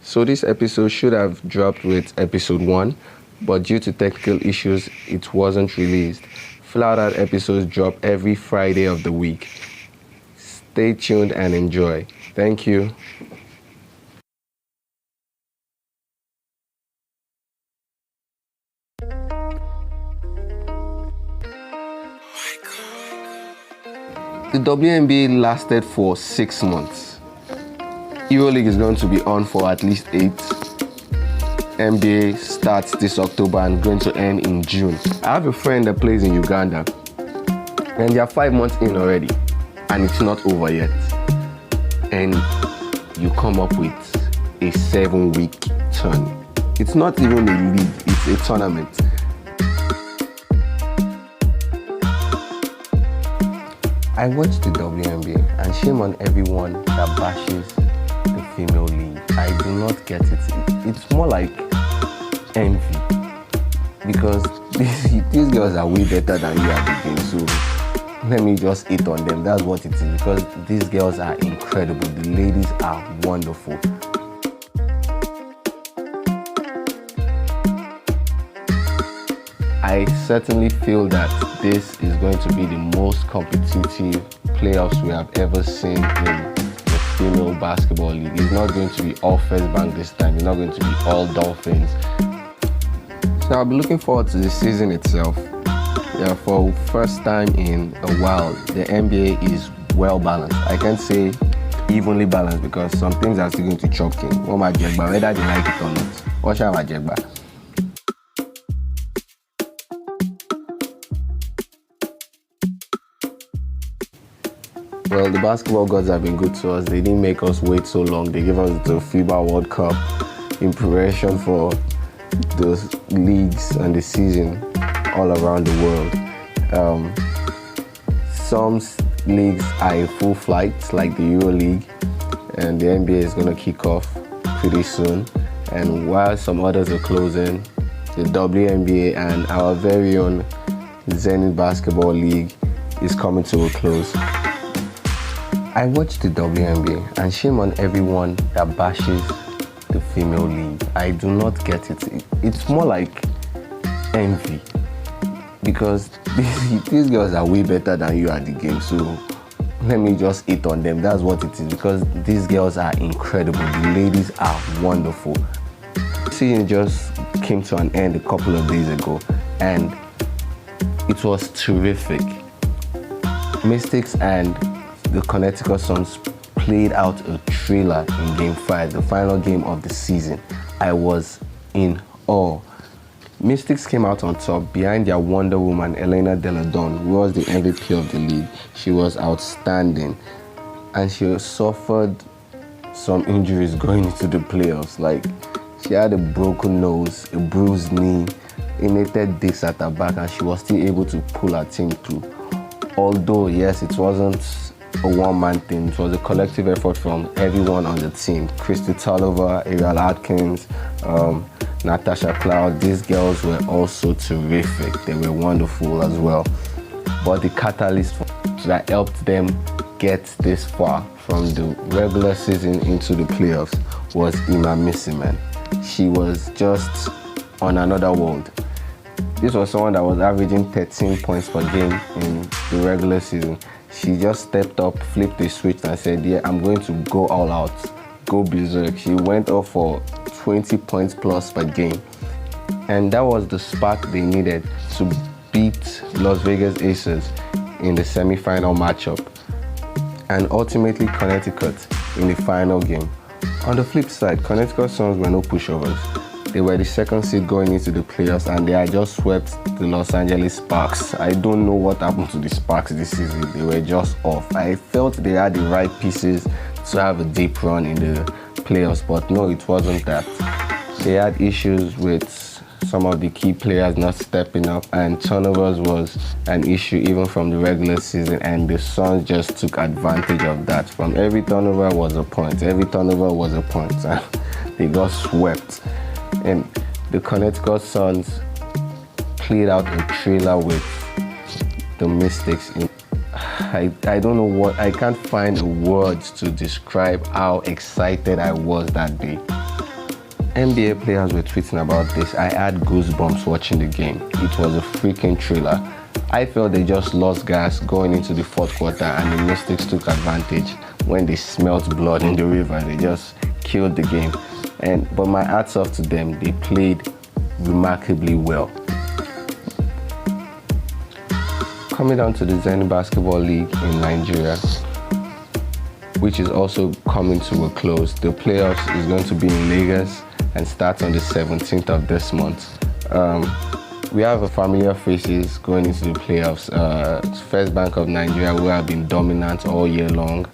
So this episode should have dropped with episode 1, but due to technical issues, it wasn't released. Flat Out episodes drop every Friday of the week. Stay tuned and enjoy. Thank you. The WNBA lasted for 6 months. Euroleague is going to be on for at least 8. NBA starts this October and going to end in June. I have a friend that plays in Uganda, and they are 5 months in already, and it's not over yet. And you come up with a 7-week turn. It's not even a league, it's a tournament. I watch the WNBA, and shame on everyone that bashes the female league. I do not get it. It's more like envy, because these girls are way better than you at the game. So let me just hate on them. That's what it is, because these girls are incredible. The ladies are wonderful. I certainly feel that this is going to be the most competitive playoffs we have ever seen in the female basketball league. It's not going to be all First Bank this time. It's not going to be all Dolphins. So I'll be looking forward to the season itself. Yeah, for first time in a while, the NBA is well balanced. I can't say evenly balanced because some things are still going to choke in. Whether they like it or not. Watch out, Jegba. Well, the basketball gods have been good to us. They didn't make us wait so long. They gave us the FIBA World Cup in preparation for those leagues and the season all around the world. Some leagues are in full flight, like the Euroleague, and the NBA is going to kick off pretty soon. And while some others are closing, the WNBA and our very own Zenith Basketball League is coming to a close. I watch the WNBA, and shame on everyone that bashes the female league. I do not get it. It's more like envy, because these girls are way better than you at the game. So let me just hate on them. That's what it is, because these girls are incredible. The ladies are wonderful. The season just came to an end a couple of days ago, and it was terrific. Mystics and the Connecticut Suns played out a thriller in Game 5, the final game of the season. I was in awe. Mystics came out on top behind their Wonder Woman, Elena Delle Donne, who was the MVP of the league. She was outstanding, and she suffered some injuries going into the playoffs. Like, she had a broken nose, a bruised knee, herniated disc at her back, and she was still able to pull her team through. Although, yes, it wasn't a one-man thing. It was a collective effort from everyone on the team. Christy Tolliver, Ariel Atkins, Natasha Cloud. These girls were also terrific. They were wonderful as well. But the catalyst that helped them get this far from the regular season into the playoffs was Ima Misiman. She was just on another world. This was someone that was averaging 13 points per game in the regular season. She just stepped up, flipped the switch, and said, yeah, I'm going to go all out, go berserk. She went off for 20 points plus per game. And that was the spark they needed to beat Las Vegas Aces in the semi-final matchup, and ultimately Connecticut in the final game. On the flip side, Connecticut Suns were no pushovers. They were the second seed going into the playoffs, and they had just swept the Los Angeles Sparks. I don't know what happened to the Sparks this season. They were just off. I felt they had the right pieces to have a deep run in the playoffs, but no, it wasn't that. They had issues with some of the key players not stepping up, and turnovers was an issue even from the regular season, and the Suns just took advantage of that. From every turnover was a point. Every turnover was a point. They got swept. And the Connecticut Suns played out a thriller with the Mystics. I don't know what, I can't find words to describe how excited I was that day. NBA players were tweeting about this. I had goosebumps watching the game. It was a freaking thriller. I felt they just lost gas going into the fourth quarter, and the Mystics took advantage when they smelt blood in the river. They just killed the game. But my hats off to them. They played remarkably well. Coming down to the Zenith Basketball League in Nigeria, which is also coming to a close. The playoffs is going to be in Lagos and starts on the 17th of this month. We have a familiar faces going into the playoffs. First Bank of Nigeria, who have been dominant all year long.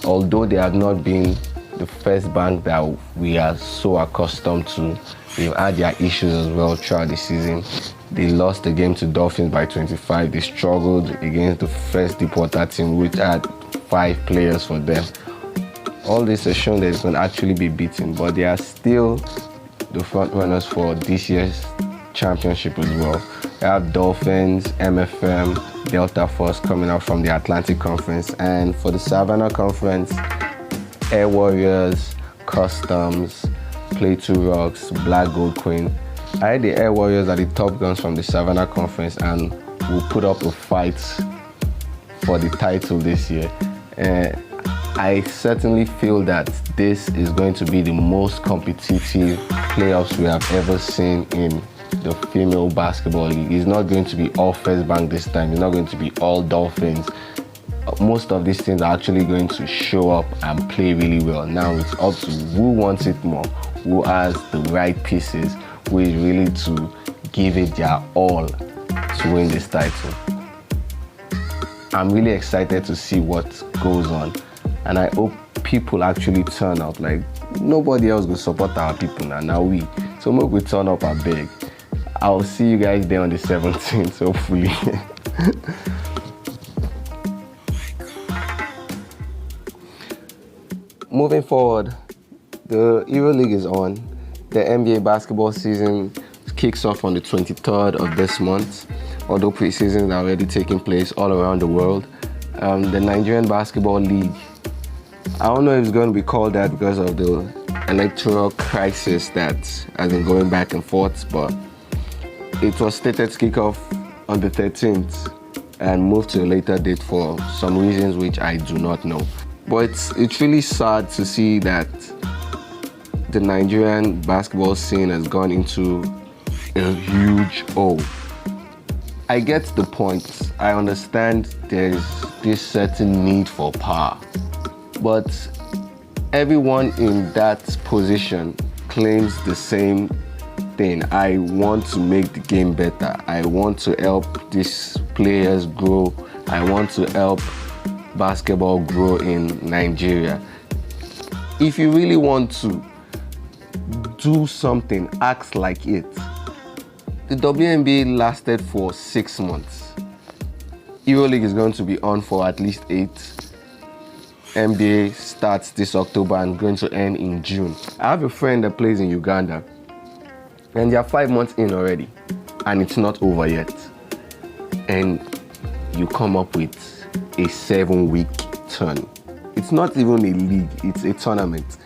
Although they have not been the first bank that we are so accustomed to, they've had their issues as well throughout the season. They lost the game to Dolphins by 25. They struggled against the First Deporter team, which had 5 players for them. All this has shown that they can actually be beaten, but they are still the front runners for this year's championship as well. They have Dolphins, MFM, Delta Force coming out from the Atlantic Conference, and for the Savannah Conference, Air Warriors, Customs, Play 2 Rocks, Black Gold Queen. I had the Air Warriors are the top guns from the Savannah Conference and will put up a fight for the title this year. I certainly feel that this is going to be the most competitive playoffs we have ever seen in the female basketball league. It's not going to be all First Bank this time. It's not going to be all Dolphins. Most of these teams are actually going to show up and play really well. Now it's up to who wants it more, who has the right pieces, who is really to give it their all to win this title. I'm really excited to see what goes on, and I hope people actually turn up. Like, nobody else will support our people now we. So maybe we turn up and beg. I'll see you guys there on the 17th, hopefully. Moving forward, the Euroleague is on. The NBA basketball season kicks off on the 23rd of this month, although preseasons are already taking place all around the world. The Nigerian Basketball League, I don't know if it's going to be called that because of the electoral crisis that has been going back and forth, but it was stated to kick off on the 13th and move to a later date for some reasons which I do not know. But it's really sad to see that the Nigerian basketball scene has gone into a huge hole. I get the point. I understand there's this certain need for power. But everyone in that position claims the same thing. I want to make the game better. I want to help these players grow. I want to help basketball grow in Nigeria. If you really want to do something, act like it. The WNBA lasted for 6 months. Euroleague is going to be on for at least 8. NBA starts this October and going to end in June. I have a friend that plays in Uganda, and they are 5 months in already, and it's not over yet. And you come up with a 7-week turn. It's not even a league, it's a tournament.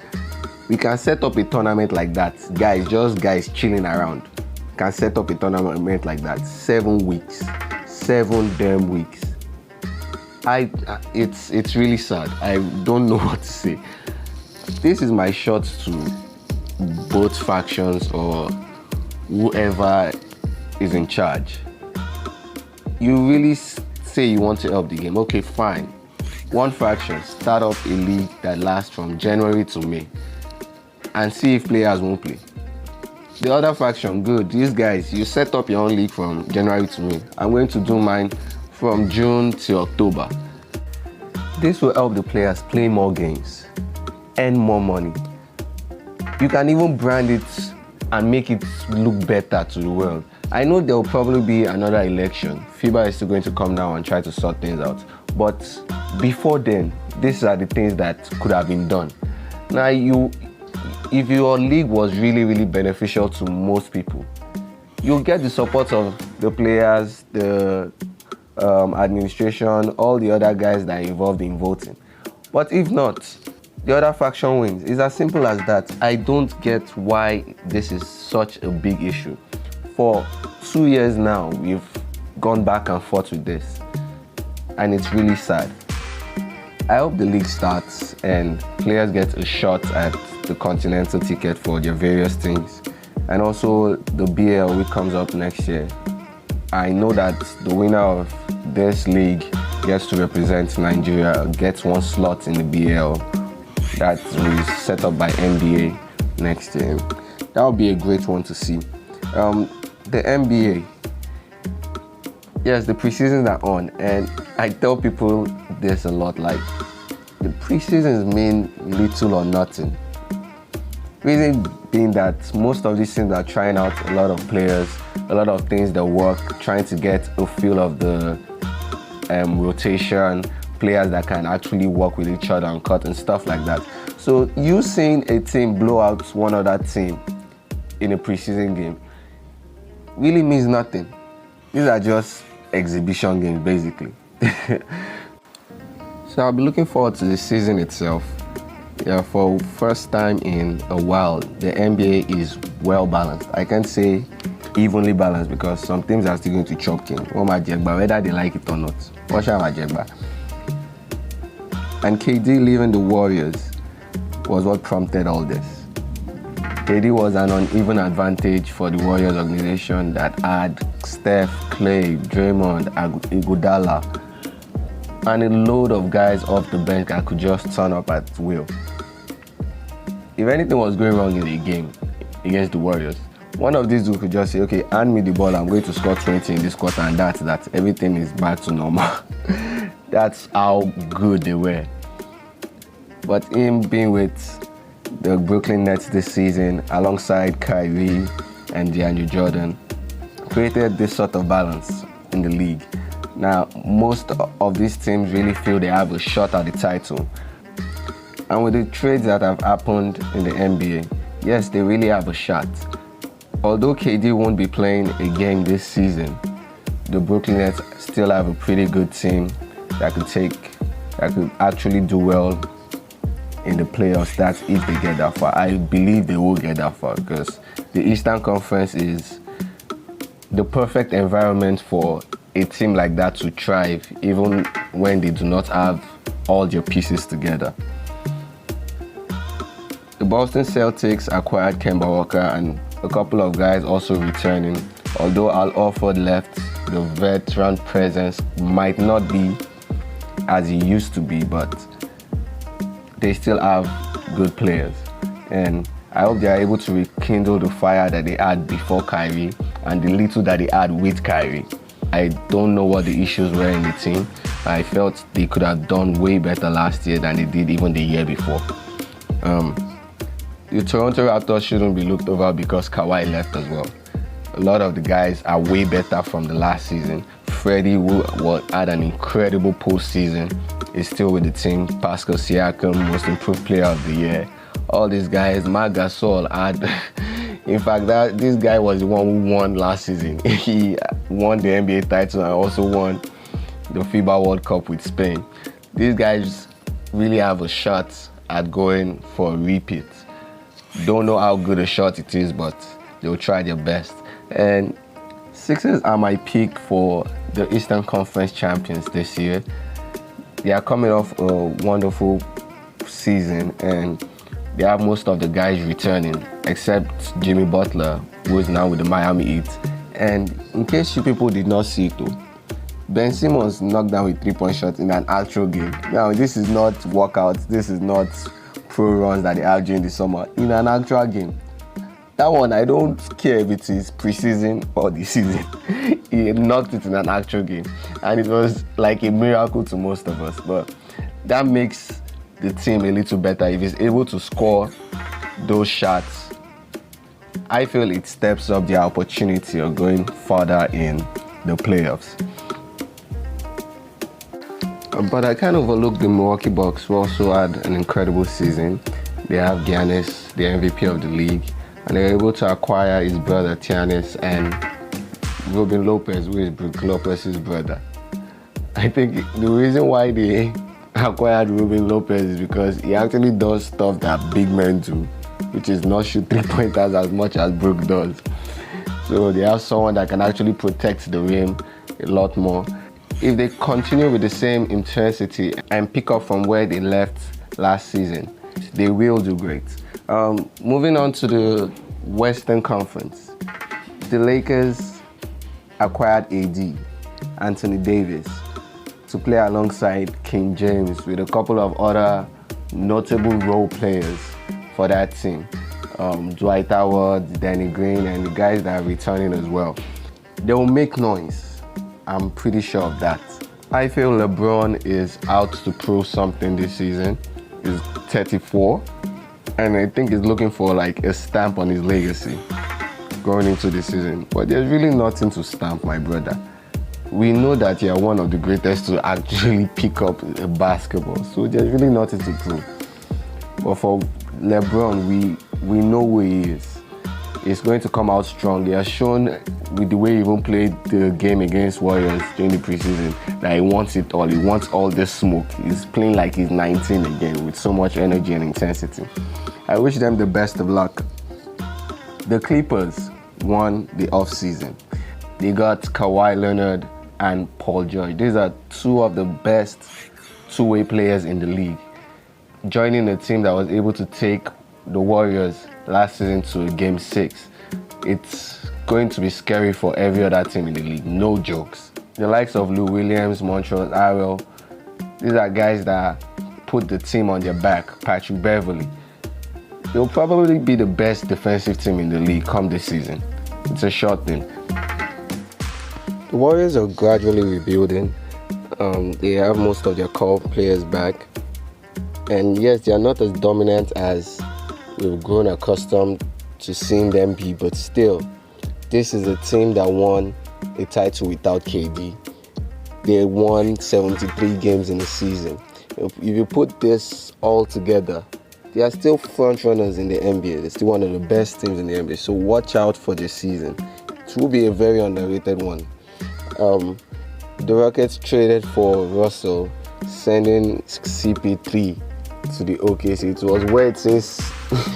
We can set up a tournament like that. Guys chilling around can set up a tournament like that. 7 weeks. 7 damn weeks. It's really sad. I don't know what to say. This is my shot to both factions or whoever is in charge. You really say you want to help the game. Okay, fine. One faction, start up a league that lasts from January to May and see if players won't play. The other faction, good. These guys, you set up your own league from January to May. I'm going to do mine from June to October. This will help the players play more games, earn more money. You can even brand it and make it look better to the world. I know there will probably be another election. FIBA is still going to come down and try to sort things out. But before then, these are the things that could have been done. Now, if your league was really, really beneficial to most people, you'll get the support of the players, the administration, all the other guys that are involved in voting. But if not, the other faction wins. It's as simple as that. I don't get why this is such a big issue. For 2 years now, we've gone back and forth with this, and it's really sad. I hope the league starts and players get a shot at the continental ticket for their various teams, and also the BL, which comes up next year. I know that the winner of this league gets to represent Nigeria, gets one slot in the BL that will be set up by NBA next year. That would be a great one to see. The NBA, yes, the preseasons are on, and I tell people this a lot, like, the preseasons mean little or nothing. Reason being that most of these teams are trying out a lot of players, a lot of things that work, trying to get a feel of the rotation, players that can actually work with each other and cut and stuff like that. So you seeing a team blow out one other team in a preseason game really means nothing. These are just exhibition games, basically. So I'll be looking forward to the season itself. Yeah, for first time in a while, the NBA is well balanced. I can't say evenly balanced because some teams are still going to chop king, whether they like it or not. And KD leaving the Warriors was what prompted all this. KD was an uneven advantage for the Warriors organization that had Steph, Clay, Draymond, Iguodala, and a load of guys off the bench that could just turn up at will. If anything was going wrong in the game against the Warriors, one of these dudes could just say, okay, hand me the ball, I'm going to score 20 in this quarter, and that's that. Everything is back to normal. That's how good they were. But him being with the Brooklyn Nets this season, alongside Kyrie and DeAndre Jordan, created this sort of balance in the league. Now, most of these teams really feel they have a shot at the title. And with the trades that have happened in the NBA, yes, they really have a shot. Although KD won't be playing a game this season, the Brooklyn Nets still have a pretty good team that could actually do well in the playoffs. That's if they get that far. I believe they will get that far because the Eastern Conference is the perfect environment for a team like that to thrive, even when they do not have all their pieces together. The Boston Celtics acquired Kemba Walker and a couple of guys also returning. Although Al Horford left, the veteran presence might not be as he used to be, but they still have good players. And I hope they are able to rekindle the fire that they had before Kyrie and the little that they had with Kyrie. I don't know what the issues were in the team. I felt they could have done way better last year than they did even the year before. The Toronto Raptors shouldn't be looked over because Kawhi left as well. A lot of the guys are way better from the last season. Freddie, who had an incredible postseason, is still with the team. Pascal Siakam, most improved player of the year. All these guys, Marc Gasol had... In fact, this guy was the one who won last season. He won the NBA title and also won the FIBA World Cup with Spain. These guys really have a shot at going for a repeat. Don't know how good a shot it is, but they'll try their best. And Sixers are my pick for the Eastern Conference champions this year. They are coming off a wonderful season and they have most of the guys returning, except Jimmy Butler, who is now with the Miami Heat. And in case you people did not see it though, Ben Simmons knocked down with 3-point shots in an actual game. Now, this is not workouts, this is not pro runs that they have during the summer. In an actual game. That one, I don't care if it is preseason or the season. He knocked it in an actual game. And it was like a miracle to most of us. But that makes the team a little better if he's able to score those shots. I feel it steps up their opportunity of going further in the playoffs. But I kind of overlooked the Milwaukee Bucks, who also had an incredible season. They have Giannis, the MVP of the league, and they were able to acquire his brother Giannis and Robin Lopez, who is Brook Lopez's brother. I think the reason why they acquired Ruben Lopez is because he actually does stuff that big men do, which is not shoot three-pointers as much as Brook does. So they have someone that can actually protect the rim a lot more. If they continue with the same intensity and pick up from where they left last season, they will do great. Moving on to the Western Conference, the Lakers acquired AD, Anthony Davis, to play alongside King James with a couple of other notable role players for that team. Dwight Howard, Danny Green, and the guys that are returning as well. They will make noise. I'm pretty sure of that. I feel LeBron is out to prove something this season. He's 34, and I think he's looking for like a stamp on his legacy going into the season. But there's really nothing to stamp, my brother. We know that you're one of the greatest to actually pick up a basketball, so there's really nothing to prove. But for LeBron, we know who he is. He's going to come out strong. He has shown with the way he even played the game against Warriors during the preseason that he wants it all. He wants all this smoke. He's playing like he's 19 again with so much energy and intensity. I wish them the best of luck. The Clippers won the offseason. They got Kawhi Leonard and Paul George. These are two of the best two-way players in the league, joining a team that was able to take the Warriors last season to Game 6. It's going to be scary for every other team in the league, no jokes. The likes of Lou Williams, Montrezl Harrell, these are guys that put the team on their back. Patrick Beverley. They'll probably be the best defensive team in the league come this season. It's a short thing. The Warriors are gradually rebuilding. They have most of their core players back. And yes, they are not as dominant as we've grown accustomed to seeing them be, but still, this is a team that won a title without KD. They won 73 games in the season. If you put this all together, they are still front runners in the NBA. They're still one of the best teams in the NBA. So watch out for this season. It will be a very underrated one. The Rockets traded for Russell, sending CP3 to the OKC. It was weird since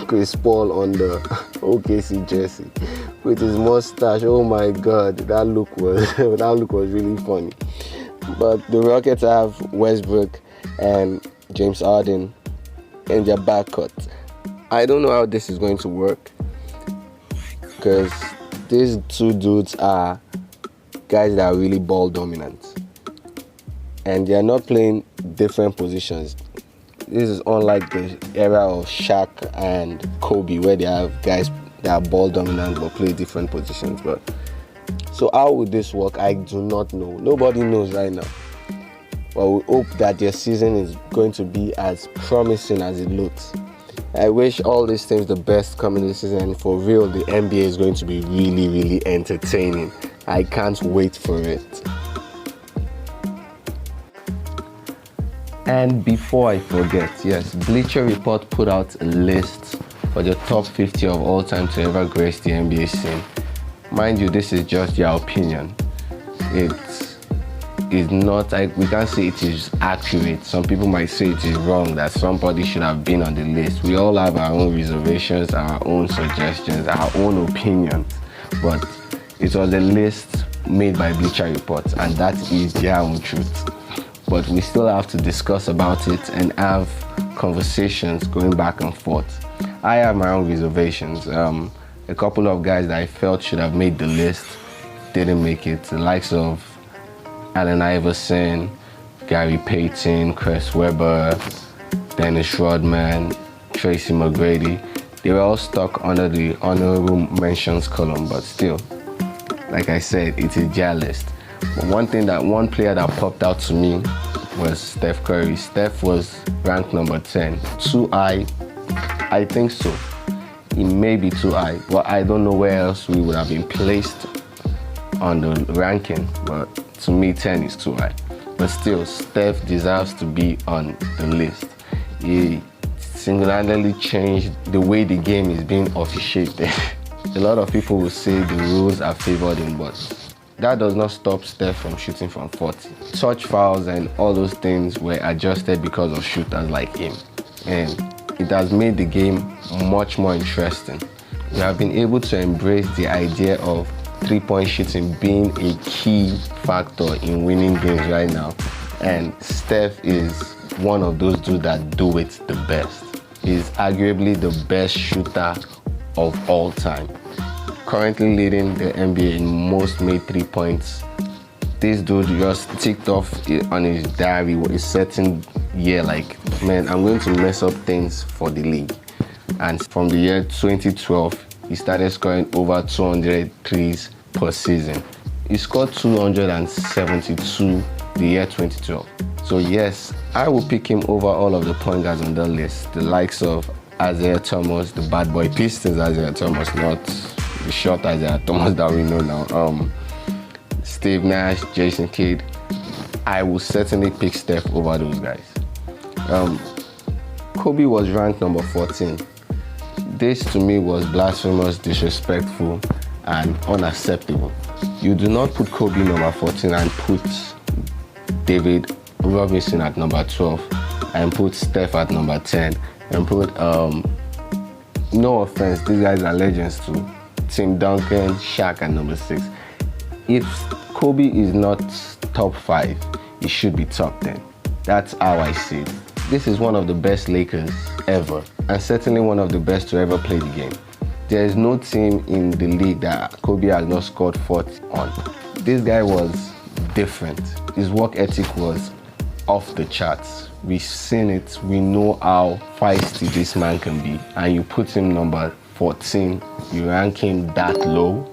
Chris Paul on the OKC jersey with his mustache. Oh my God, that look was really funny. But the Rockets have Westbrook and James Harden in their backcourt. I don't know how this is going to work because these two dudes are guys that are really ball dominant, and they are not playing different positions. This is unlike the era of Shaq and Kobe, where they have guys that are ball dominant but play different positions. But so how would this work? I do not know. Nobody knows right now. But we hope that their season is going to be as promising as it looks. I wish all these teams the best coming this season. And for real, the NBA is going to be really, really entertaining. I can't wait for it. And before I forget, yes, Bleacher Report put out a list for the top 50 of all time to ever grace the NBA scene. Mind you, this is just their opinion. It is not, we can't say it is accurate. Some people might say it is wrong, that somebody should have been on the list. We all have our own reservations, our own suggestions, our own opinions. But it was a list made by Bleacher Report, and that is their own truth. But we still have to discuss about it and have conversations going back and forth. I have my own reservations. A couple of guys that I felt should have made the list didn't make it. The likes of Allen Iverson, Gary Payton, Chris Webber, Dennis Rodman, Tracy McGrady. They were all stuck under the honorable mentions column, but still, like I said, it is their list. But one player that popped out to me was Steph Curry. Steph was ranked number 10. Too high? I think so. He may be too high, but I don't know where else we would have been placed on the ranking. But to me, 10 is too high. But still, Steph deserves to be on the list. He singularly changed the way the game is being officiated. A lot of people will say the rules have favored him, but that does not stop Steph from shooting from 40. Touch fouls and all those things were adjusted because of shooters like him. And it has made the game much more interesting. We have been able to embrace the idea of three-point shooting being a key factor in winning games right now. And Steph is one of those dudes that do it the best. He's arguably the best shooter of all time. Currently leading the NBA in most made 3 points. This dude just ticked off on his diary a certain year, like, man, I'm going to mess up things for the league. And from the year 2012, he started scoring over 200 threes per season. He scored 272 the year 2012. So yes, I will pick him over all of the point guards on the list. The likes of Isaiah Thomas, the bad boy Pistons Isaiah Thomas, not the short Isaiah Thomas that we know now. Steve Nash, Jason Kidd. I will certainly pick Steph over those guys. Kobe was ranked number 14. This to me was blasphemous, disrespectful, and unacceptable. You do not put Kobe number 14 and put David Robinson at number 12 and put Steph at number 10 and put, no offense, these guys are legends too, Tim Duncan, Shaq at number 6. If Kobe is not top 5, he should be top 10. That's how I see it. This is one of the best Lakers ever, and certainly one of the best to ever play the game. There is no team in the league that Kobe has not scored 40 on. This guy was different. His work ethic was off the charts. We've seen it. We know how feisty this man can be. And you put him number 14, you rank him that low,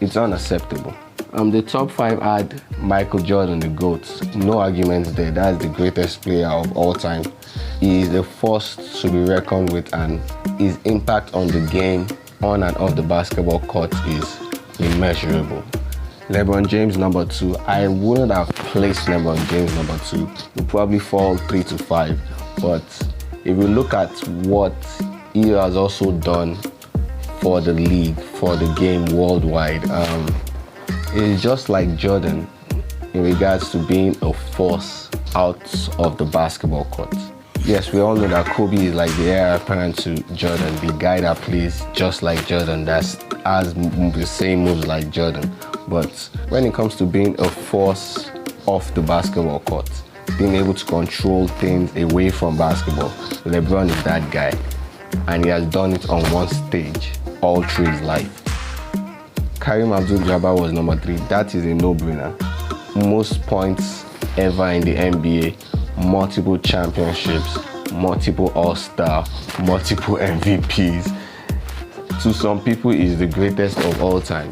it's unacceptable. The top 5 had Michael Jordan, the GOAT. No arguments there. That's the greatest player of all time. He is the first to be reckoned with, and his impact on the game, on and off the basketball court, is immeasurable. LeBron James, number 2. I wouldn't have placed LeBron James number 2. He'll probably fall 3 to 5. But if you look at what he has also done for the league, for the game worldwide, it's just like Jordan in regards to being a force out of the basketball court. Yes, we all know that Kobe is like the heir apparent to Jordan, the guy that plays just like Jordan, that has the same moves like Jordan. But when it comes to being a force off the basketball court, being able to control things away from basketball, LeBron is that guy. And he has done it on one stage all through his life. Kareem Abdul-Jabbar was number 3. That is a no-brainer. Most points ever in the NBA, multiple championships, multiple All-Star, multiple MVPs. To some people, he's the greatest of all time.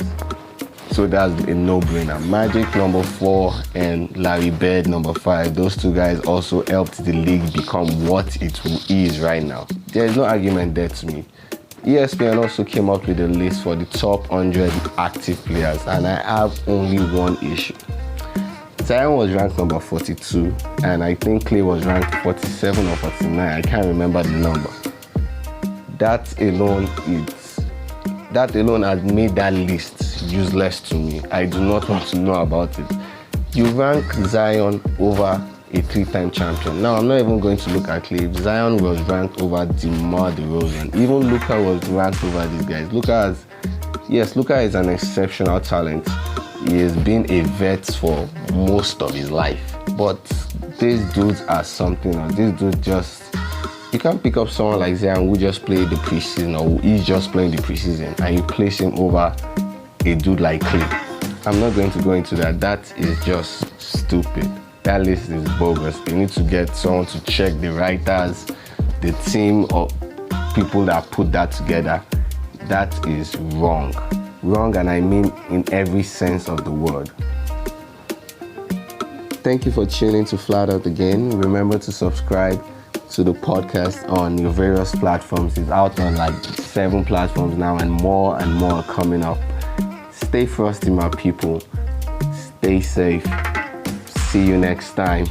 So that's a no-brainer. Magic number 4 and Larry Bird number 5. Those two guys also helped the league become what it is right now. There is no argument there to me. ESPN also came up with a list for the top 100 active players, and I have only one issue. Zion was ranked number 42, and I think Clay was ranked 47 or 49. I can't remember the number. That alone has made that list useless to me. I do not want to know about it. You rank Zion over a 3-time champion. Now, I'm not even going to look at Clay. Zion was ranked over DeMar DeRozan. Even Luka was ranked over these guys. Luka is an exceptional talent. He has been a vet for most of his life. But these dudes are something else. These dudes just... You can't pick up someone like Zion who just played the preseason, or he's just playing the preseason, and you place him over a dude like Clay. I'm not going to go into that. That is just stupid. That list is bogus. They need to get someone to check the writers, the team, or people that put that together. That is wrong. Wrong, and I mean in every sense of the word. Thank you for tuning to Flat Out again. Remember to subscribe to the podcast on your various platforms. It's out on like 7 platforms now, and more are coming up. Stay frosty, my people. Stay safe. See you next time.